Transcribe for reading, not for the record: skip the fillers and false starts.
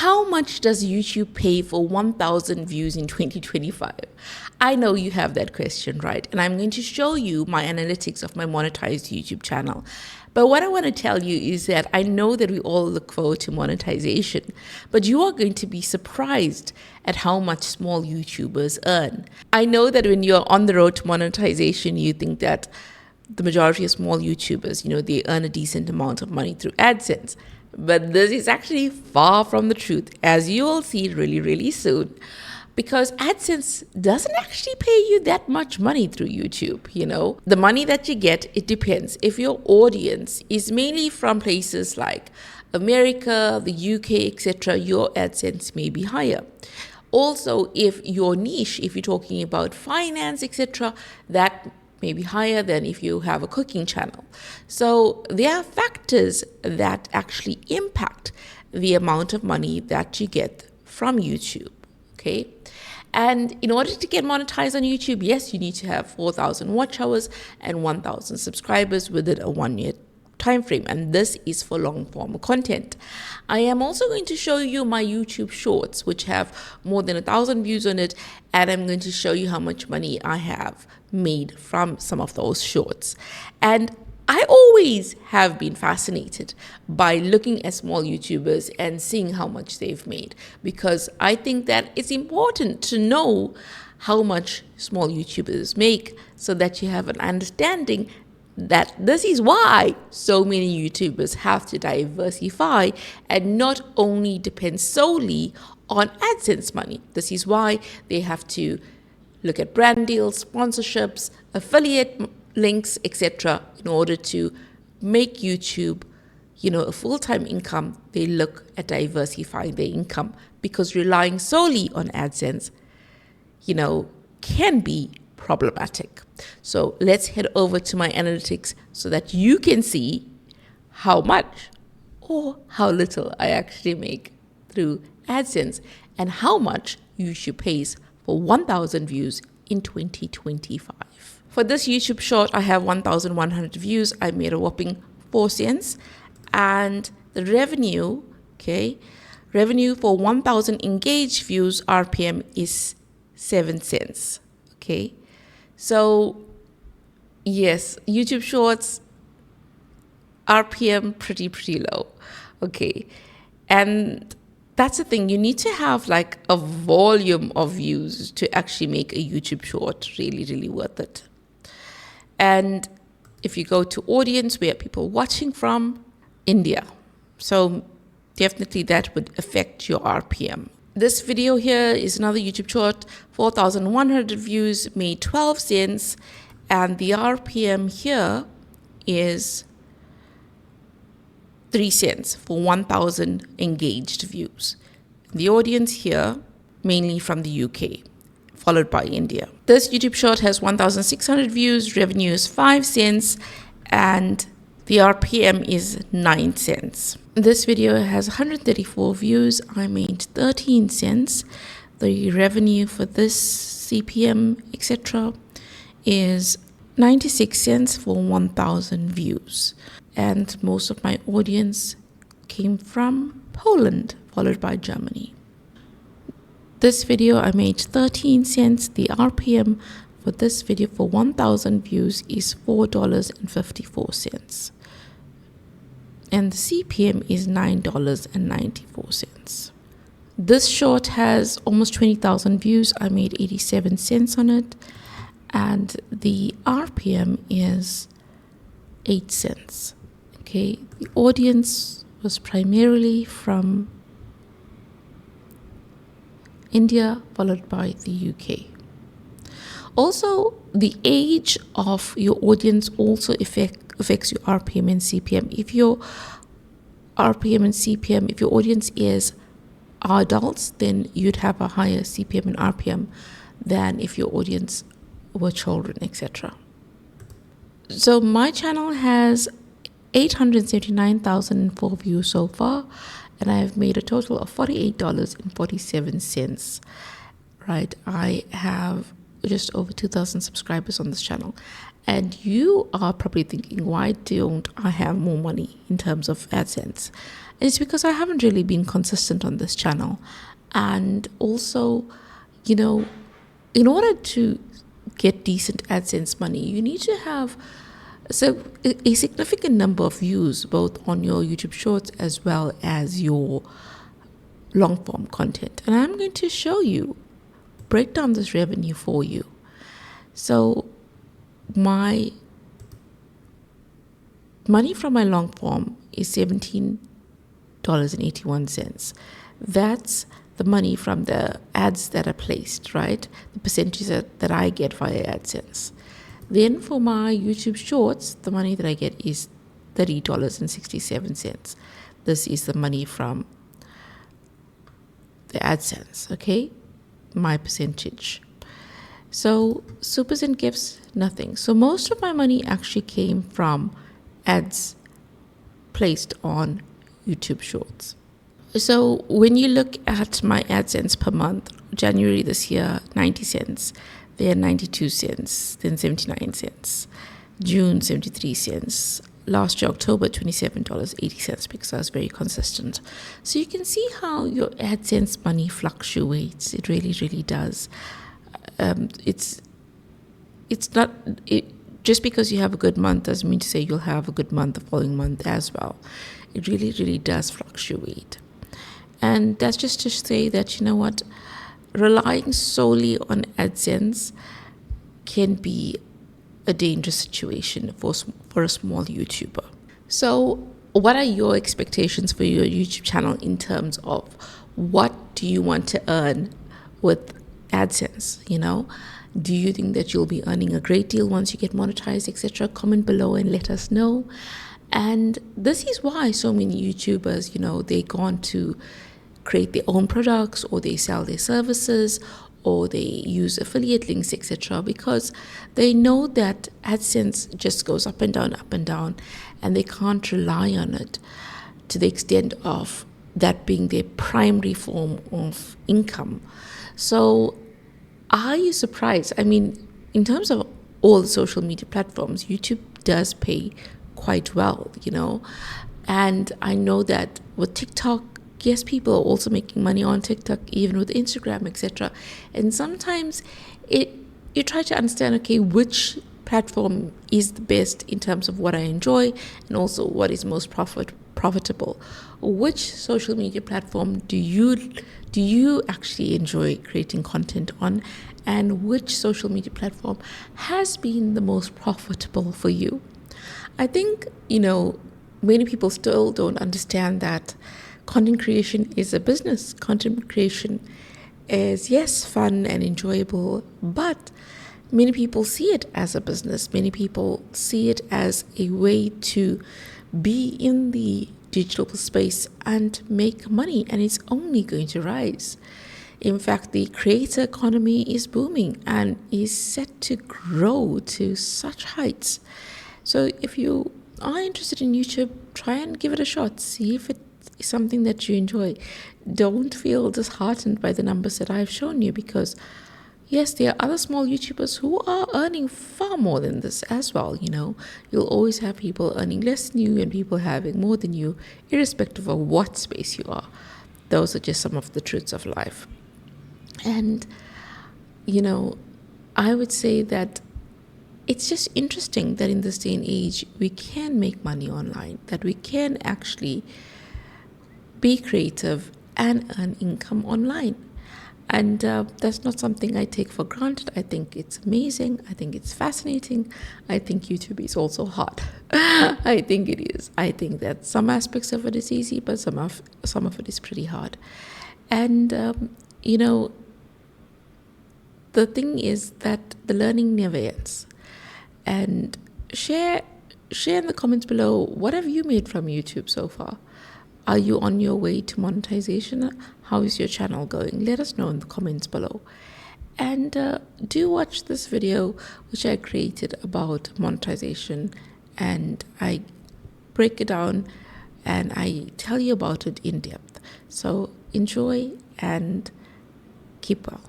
How much does YouTube pay for 1,000 views in 2025? I know you have that question, right? And I'm going to show you my analytics of my monetized YouTube channel. But what I want to tell you is that I know that we all look forward to monetization, but you are going to be surprised at how much small YouTubers earn. I know that when you're on the road to monetization, you think that the majority of small YouTubers, they earn a decent amount of money through AdSense. But this is actually far from the truth, as you will see really, really soon. Because AdSense doesn't actually pay you that much money through YouTube, The money that you get, it depends. If your audience is mainly from places like America, the UK, etc., your AdSense may be higher. Also, if your niche, if you're talking about finance, etc., that may be higher than if you have a cooking channel. So there are factors that actually impact the amount of money that you get from YouTube, okay? And in order to get monetized on YouTube, yes, you need to have 4,000 watch hours and 1,000 subscribers within a 1-year time frame, and this is for long form content. I am also going to show you my YouTube shorts, which have more than 1,000 views on it, and I'm going to show you how much money I have made from some of those shorts. And I always have been fascinated by looking at small YouTubers and seeing how much they've made, because I think that it's important to know how much small YouTubers make so that you have an understanding that this is why so many YouTubers have to diversify and not only depend solely on AdSense money. This is why they have to look at brand deals, sponsorships, affiliate links, etc. in order to make YouTube, a full-time income. They look at diversifying their income, because relying solely on AdSense, can be problematic. So let's head over to my analytics so that you can see how much or how little I actually make through AdSense and how much YouTube pays for 1,000 views in 2025. For this YouTube short, I have 1,100 views. I made a whopping 4 cents. And the revenue for 1,000 engaged views, RPM, is 7 cents. Okay. So yes, YouTube shorts, RPM pretty low. Okay. And that's the thing, you need to have like a volume of views to actually make a YouTube short really, really worth it. And if you go to audience, where people watching from, India. So definitely that would affect your RPM. This video here is another YouTube short, 4,100 views, made 12 cents. And the RPM here is 3 cents for 1,000 engaged views. The audience here, mainly from the UK, followed by India. This YouTube short has 1,600 views, revenue is 5 cents, and the RPM is 9 cents. This video has 134 views. I made 13 cents. The revenue for this CPM, etc., is 96 cents for 1,000 views. And most of my audience came from Poland, followed by Germany. This video, I made 13 cents. The RPM for this video for 1,000 views is $4.54. And the CPM is $9.94. This short has almost 20,000 views. I made 87 cents on it. And the RPM is 8 cents. Okay, the audience was primarily from India, followed by the UK. Also, the age of your audience also affects your RPM and CPM. If your RPM and CPM, if your audience is adults, then you'd have a higher CPM and RPM than if your audience were children, etc. So my channel has 879,004 views so far, and I have made a total of $48.47. Right, I have just over 2,000 subscribers on this channel. And you are probably thinking, why don't I have more money in terms of AdSense? And it's because I haven't really been consistent on this channel. And also, you know, in order to get decent AdSense money, you need to have a significant number of views both on your YouTube Shorts as well as your long form content. And I'm going to show you, break down this revenue for you. So my money from my long form is $17.81. That's the money from the ads that are placed, right? The percentage that I get via AdSense. Then for my YouTube Shorts, the money that I get is $30.67. This is the money from the AdSense, okay? My percentage. So supers and gifts, nothing. So most of my money actually came from ads placed on YouTube Shorts. So when you look at my AdSense per month, January this year, 90 cents, then 92 cents, then 79 cents, June, 73 cents, last year, October, $27.80, because I was very consistent. So you can see how your AdSense money fluctuates. It really, really does. It's not, just because you have a good month doesn't mean to say you'll have a good month the following month as well. It really, really does fluctuate. And that's just to say that, you know what, relying solely on AdSense can be a dangerous situation for a small YouTuber. So what are your expectations for your YouTube channel in terms of what do you want to earn with AdSense? You know, do you think that you'll be earning a great deal once you get monetized, etc.? Comment below and let us know. And this is why so many YouTubers, you know, they go on to create their own products, or they sell their services, or they use affiliate links, etc., because they know that AdSense just goes up and down, and they can't rely on it to the extent of that being their primary form of income. So are you surprised? I mean, in terms of all the social media platforms, YouTube does pay quite well, you know. And I know that with TikTok, yes, people are also making money on TikTok, even with Instagram, etc. And sometimes you try to understand, okay, which platform is the best in terms of what I enjoy, and also what is most profitable. Which social media platform do you actually enjoy creating content on, and which social media platform has been the most profitable for you? I think, you know, many people still don't understand that content creation is a business. Content creation is, yes, fun and enjoyable, but many people see it as a business. Many people see it as a way to be in the digital space and make money, and it's only going to rise. In fact, the creator economy is booming and is set to grow to such heights. So if you are interested in YouTube, try and give it a shot. See if it is something that you enjoy. Don't feel disheartened by the numbers that I've shown you, because yes, there are other small YouTubers who are earning far more than this as well. You know, you'll always have people earning less than you and people having more than you, irrespective of what space you are. Those are just some of the truths of life. And, you know, I would say that it's just interesting that in this day and age, we can make money online, that we can actually be creative and earn income online. And that's not something I take for granted. I think it's amazing. I think it's fascinating. I think YouTube is also hard. I think it is. I think that some aspects of it is easy, but some of it is pretty hard. And, you know, the thing is that the learning never ends. And share in the comments below, what have you made from YouTube so far? Are you on your way to monetization? How is your channel going? Let us know in the comments below. And do watch this video which I created about monetization, and I break it down and I tell you about it in depth. So enjoy and keep well.